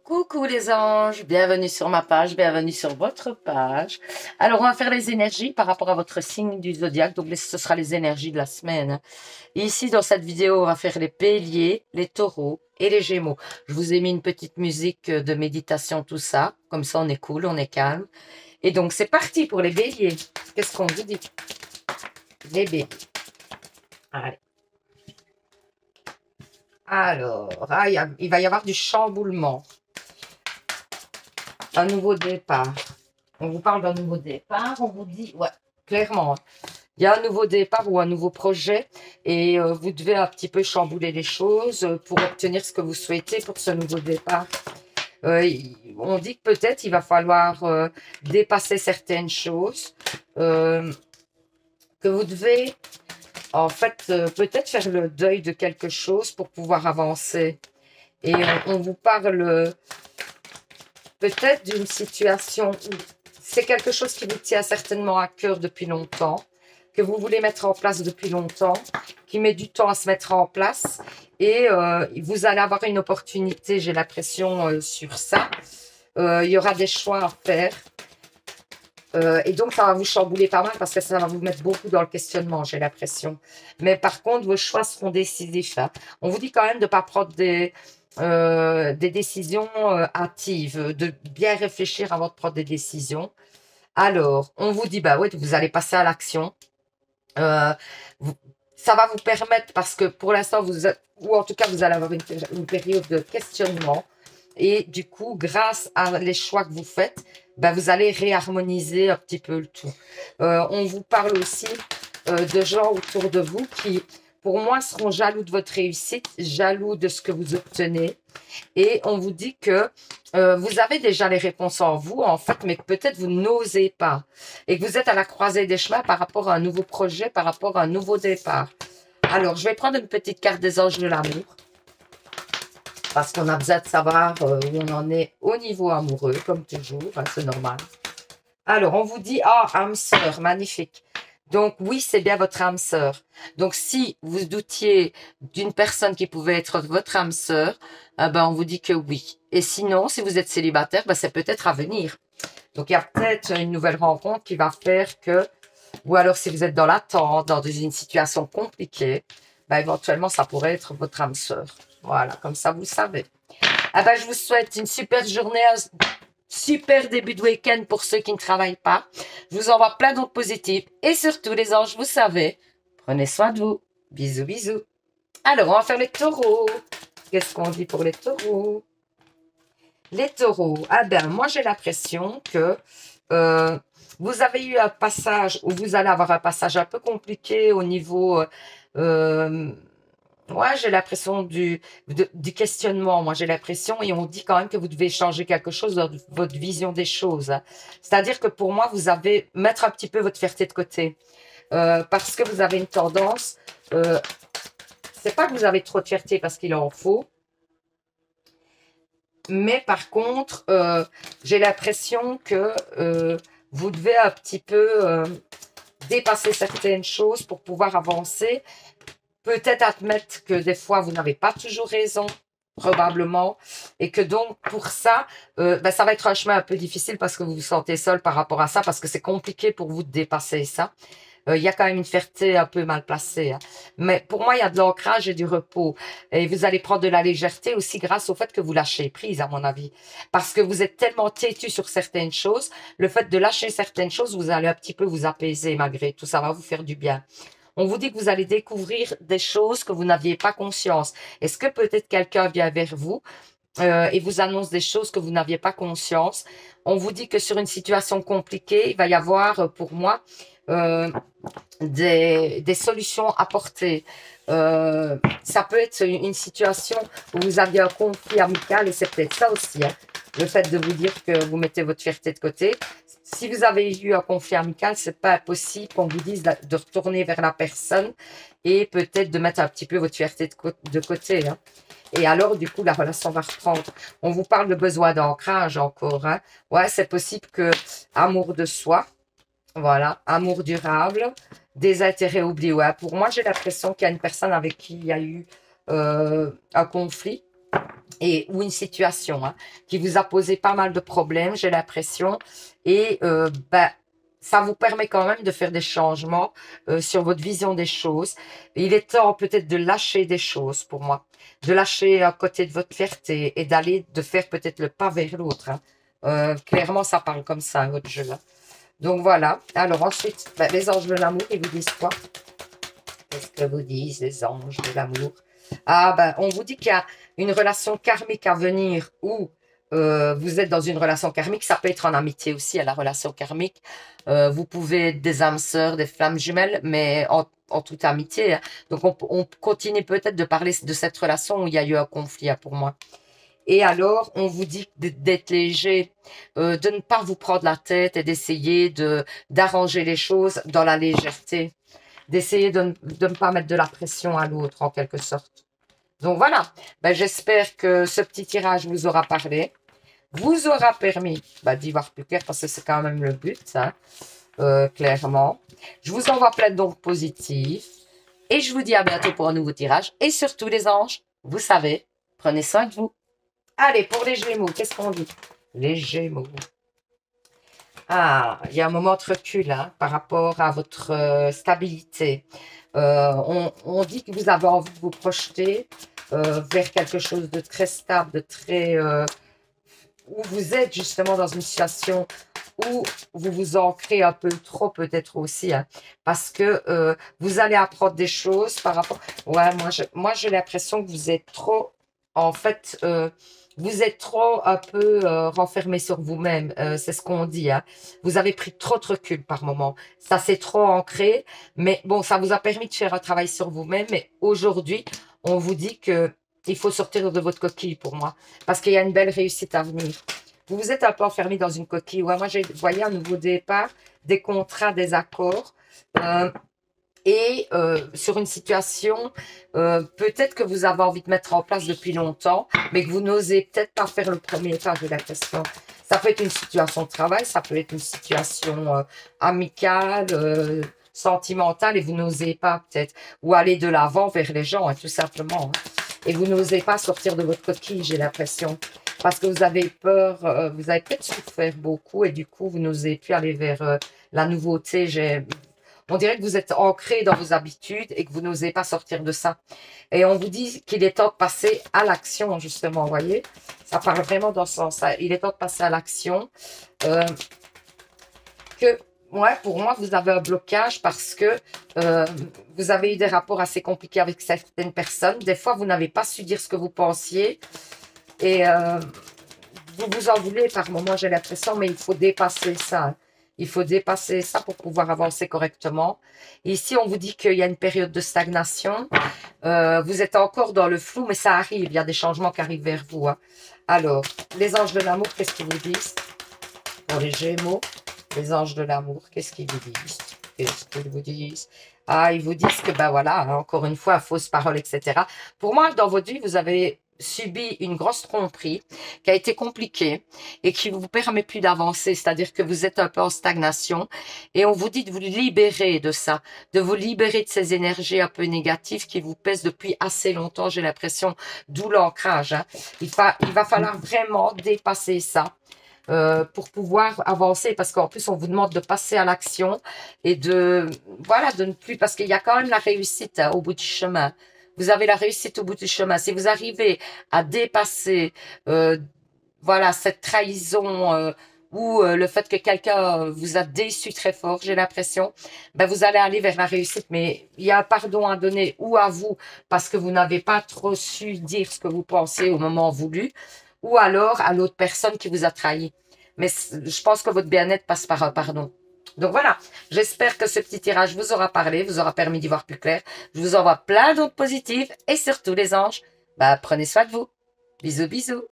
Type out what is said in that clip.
Coucou les anges, bienvenue sur ma page, bienvenue sur votre page. Alors on va faire les énergies par rapport à votre signe du zodiaque, donc ce sera les énergies de la semaine. Et ici dans cette vidéo, on va faire les béliers, les taureaux et les gémeaux. Je vous ai mis une petite musique de méditation, tout ça, comme ça on est cool, on est calme. Et donc c'est parti pour les béliers. Qu'est-ce qu'on vous dit? Les béliers. Allez. Alors, il va y avoir du chamboulement. Un nouveau départ. On vous parle d'un nouveau départ, on vous dit, ouais, clairement, hein. Il y a un nouveau départ ou un nouveau projet et vous devez un petit peu chambouler les choses pour obtenir ce que vous souhaitez pour ce nouveau départ. On dit que peut-être il va falloir dépasser certaines choses, que vous devez en fait peut-être faire le deuil de quelque chose pour pouvoir avancer. Et on vous parle peut-être d'une situation où c'est quelque chose qui vous tient certainement à cœur depuis longtemps, que vous voulez mettre en place depuis longtemps, qui met du temps à se mettre en place. Et vous allez avoir une opportunité, j'ai l'impression, sur ça. Il y aura des choix à faire. Et donc, ça va vous chambouler pas mal parce que ça va vous mettre beaucoup dans le questionnement, j'ai l'impression. Mais par contre, vos choix seront décisifs, hein. On vous dit quand même de ne pas prendre des décisions hâtives, de bien réfléchir avant de prendre des décisions. Alors, on vous dit, bah oui, vous allez passer à l'action. Ça va vous permettre, parce que pour l'instant, vous êtes, ou en tout cas, vous allez avoir une période de questionnement. Et du coup, grâce à les choix que vous faites, ben, vous allez réharmoniser un petit peu le tout. On vous parle aussi de gens autour de vous qui, pour moi, seront jaloux de votre réussite, jaloux de ce que vous obtenez. Et on vous dit que vous avez déjà les réponses en vous, en fait, mais que peut-être vous n'osez pas. Et que vous êtes à la croisée des chemins par rapport à un nouveau projet, par rapport à un nouveau départ. Alors, je vais prendre une petite carte des anges de l'amour. Parce qu'on a besoin de savoir où on en est au niveau amoureux, comme toujours, hein, c'est normal. Alors, on vous dit, ah, âme sœur, magnifique. Donc, oui, c'est bien votre âme sœur. Donc, si vous doutiez d'une personne qui pouvait être votre âme sœur, ben, on vous dit que oui. Et sinon, si vous êtes célibataire, ben, c'est peut-être à venir. Donc, il y a peut-être une nouvelle rencontre qui va faire que, ou alors si vous êtes dans l'attente, dans une situation compliquée, ben, éventuellement, ça pourrait être votre âme sœur. Voilà, comme ça, vous savez. Ah ben, je vous souhaite une super journée, un super début de week-end pour ceux qui ne travaillent pas. Je vous envoie plein d'autres positifs. Et surtout, les anges, vous savez, prenez soin de vous. Bisous, bisous. Alors, on va faire les taureaux. Qu'est-ce qu'on dit pour les taureaux? Les taureaux. Ah ben, moi, j'ai l'impression que vous avez eu un passage, ou vous allez avoir un passage un peu compliqué au niveau... ouais, j'ai l'impression du questionnement. Moi, j'ai l'impression, et on dit quand même que vous devez changer quelque chose dans votre vision des choses, hein. C'est-à-dire que pour moi, vous avez mettre un petit peu votre fierté de côté. Parce que vous avez une tendance, c'est pas que vous avez trop de fierté parce qu'il en faut, mais par contre, j'ai l'impression que vous devez un petit peu dépasser certaines choses pour pouvoir avancer. Peut-être admettre que des fois, vous n'avez pas toujours raison, probablement. Et que donc, pour ça, ben, ça va être un chemin un peu difficile parce que vous vous sentez seul par rapport à ça, parce que c'est compliqué pour vous de dépasser ça. Il y a quand même une fierté un peu mal placée, hein. Mais pour moi, il y a de l'ancrage et du repos. Et vous allez prendre de la légèreté aussi grâce au fait que vous lâchez prise, à mon avis. Parce que vous êtes tellement têtu sur certaines choses, le fait de lâcher certaines choses, vous allez un petit peu vous apaiser malgré tout. Ça va vous faire du bien. On vous dit que vous allez découvrir des choses que vous n'aviez pas conscience. Est-ce que peut-être quelqu'un vient vers vous et vous annonce des choses que vous n'aviez pas conscience? On vous dit que sur une situation compliquée, il va y avoir, pour moi, des solutions apportées. Ça peut être une situation où vous aviez un conflit amical et c'est peut-être ça aussi, hein, le fait de vous dire que vous mettez votre fierté de côté. Si vous avez eu un conflit amical, c'est pas impossible qu'on vous dise de retourner vers la personne et peut-être de mettre un petit peu votre fierté de côté, hein. Et alors, du coup, la relation va reprendre. On vous parle de besoin d'ancrage encore, hein. Ouais, c'est possible que amour de soi, voilà, amour durable, des intérêts oubliés. Ouais, pour moi, j'ai l'impression qu'il y a une personne avec qui il y a eu un conflit ou une situation qui vous a posé pas mal de problèmes, j'ai l'impression. Et ça vous permet quand même de faire des changements sur votre vision des choses. Il est temps peut-être de lâcher des choses pour moi, de lâcher un côté de votre fierté et de faire peut-être le pas vers l'autre. Clairement, ça parle comme ça, votre jeu. Donc voilà. Alors ensuite, les anges de l'amour, ils vous disent quoi? Qu'est-ce que vous disent les anges de l'amour? Ah, on vous dit qu'il y a une relation karmique à venir où vous êtes dans une relation karmique. Ça peut être en amitié aussi, à la relation karmique. Vous pouvez être des âmes sœurs, des flammes jumelles, mais en toute amitié. Donc, on continue peut-être de parler de cette relation où il y a eu un conflit pour moi. Et alors, on vous dit d'être léger, de ne pas vous prendre la tête et d'essayer d'arranger les choses dans la légèreté, d'essayer de ne pas mettre de la pression à l'autre en quelque sorte. Donc voilà, j'espère que ce petit tirage vous aura parlé, vous aura permis d'y voir plus clair parce que c'est quand même le but, clairement. Je vous envoie plein de dons positifs et je vous dis à bientôt pour un nouveau tirage. Et surtout les anges, vous savez, prenez soin de vous. Allez, pour les Gémeaux, qu'est-ce qu'on dit? Les Gémeaux. Ah, il y a un moment de recul par rapport à votre stabilité. On dit que vous avez envie de vous projeter vers quelque chose de très stable, de très... où vous êtes justement dans une situation où vous vous ancrez un peu trop peut-être aussi, parce que vous allez apprendre des choses par rapport... Ouais, moi j'ai l'impression que vous êtes trop, en fait... vous êtes trop un peu renfermé sur vous-même, c'est ce qu'on dit. Vous avez pris trop de recul par moment. Ça s'est trop ancré, mais bon, ça vous a permis de faire un travail sur vous-même. Mais aujourd'hui, on vous dit que il faut sortir de votre coquille pour moi, parce qu'il y a une belle réussite à venir. Vous vous êtes un peu enfermé dans une coquille. Ouais, moi, j'ai voyé un nouveau départ, des contrats, des accords. Et sur une situation, peut-être que vous avez envie de mettre en place depuis longtemps, mais que vous n'osez peut-être pas faire le premier pas, j'ai l'impression. Ça peut être une situation de travail, ça peut être une situation amicale, sentimentale, et vous n'osez pas peut-être. Ou aller de l'avant vers les gens, tout simplement. Et vous n'osez pas sortir de votre coquille, j'ai l'impression. Parce que vous avez peur, vous avez peut-être souffert beaucoup, et du coup, vous n'osez plus aller vers la nouveauté. On dirait que vous êtes ancré dans vos habitudes et que vous n'osez pas sortir de ça. Et on vous dit qu'il est temps de passer à l'action, justement, vous voyez. Ça parle vraiment dans ce sens-là. Il est temps de passer à l'action. Pour moi, vous avez un blocage parce que vous avez eu des rapports assez compliqués avec certaines personnes. Des fois, vous n'avez pas su dire ce que vous pensiez. Et vous vous en voulez par moments, j'ai l'impression, mais il faut dépasser ça. Il faut dépasser ça pour pouvoir avancer correctement. Ici, on vous dit qu'il y a une période de stagnation. Vous êtes encore dans le flou, mais ça arrive. Il y a des changements qui arrivent vers vous. Alors, les anges de l'amour, qu'est-ce qu'ils vous disent? Pour les Gémeaux, les anges de l'amour, qu'est-ce qu'ils vous disent? Qu'est-ce qu'ils vous disent? Ah, ils vous disent que, voilà, encore une fois, fausse parole, etc. Pour moi, dans votre vie, vous avez subi une grosse tromperie qui a été compliquée et qui ne vous permet plus d'avancer, c'est-à-dire que vous êtes un peu en stagnation et on vous dit de vous libérer de ça, de vous libérer de ces énergies un peu négatives qui vous pèsent depuis assez longtemps, j'ai l'impression, d'où l'ancrage. Il va falloir vraiment dépasser ça. Pour pouvoir avancer, parce qu'en plus on vous demande de passer à l'action et de ne plus, parce qu'il y a quand même la réussite au bout du chemin. Vous avez la réussite au bout du chemin. Si vous arrivez à dépasser cette trahison ou le fait que quelqu'un vous a déçu très fort, j'ai l'impression, vous allez aller vers la réussite. Mais il y a un pardon à donner ou à vous parce que vous n'avez pas trop su dire ce que vous pensez au moment voulu, ou alors à l'autre personne qui vous a trahi. Mais je pense que votre bien-être passe par un pardon. Donc voilà, j'espère que ce petit tirage vous aura parlé, vous aura permis d'y voir plus clair. Je vous envoie plein d'autres positifs et surtout les anges, prenez soin de vous. Bisous, bisous.